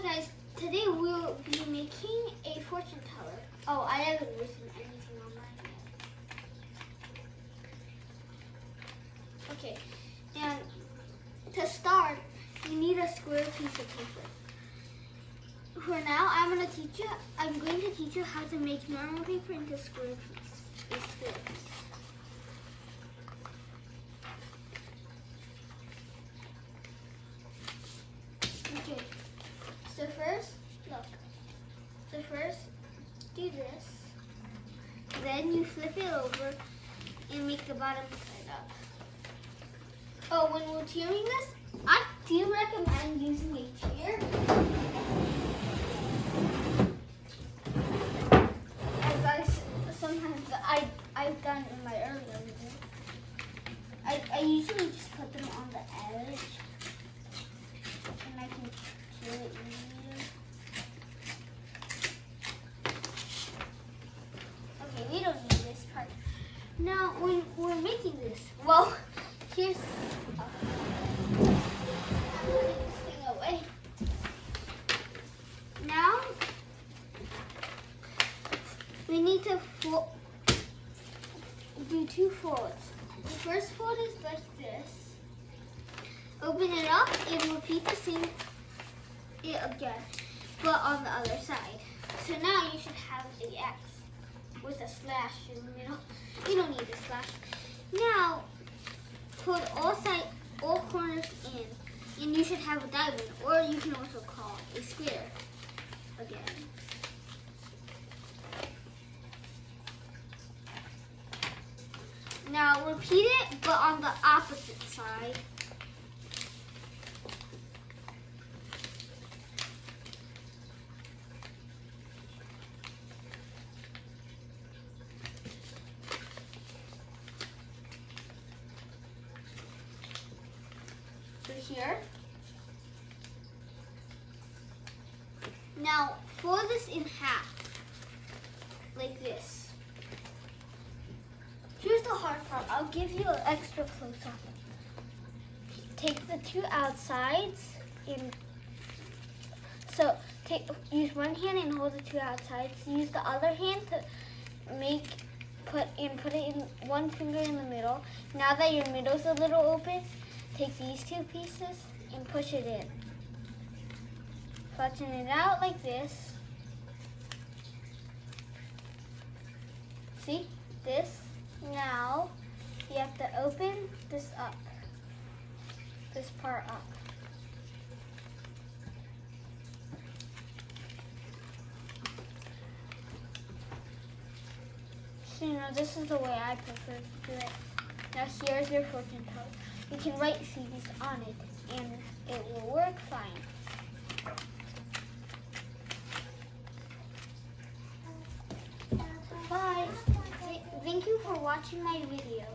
Hi guys, today we'll be making a fortune teller. Oh, I haven't written anything on mine yet. Okay, and to start, you need a square piece of paper. For now, I'm going to teach you how to make normal paper into square pieces. Okay, so first, do this. Then you flip it over and make the bottom side up. Oh, when we're tearing this, I do recommend using a tear. As sometimes I've done in my earlier video. I usually just put them on the edge. And I can tear it easier. Okay, we don't need this part. Now, when we're making this, well, here's... putting this thing away. Now, we need to do two folds. The first fold is like this. Open it up and repeat the same again, but on the other side. So now you should have an X with a slash in the middle. You don't need a slash. Now, put all corners in, and you should have a diamond, or you can also call a square again. Now repeat it, but on the opposite side. So here. Now fold this in half, like this. Here's the hard part. I'll give you an extra close-up. Take the two outsides and use one hand and hold the two outsides. Use the other hand to put it in one finger in the middle. Now that your middle's a little open, take these two pieces and push it in. Flatten it out like this. See? This. Now, you have to open this up, this part up. So, this is the way I prefer to do it. Now, here's your fortune teller. You can write CDs on it, and it will work fine. Bye. Thank you for watching my video.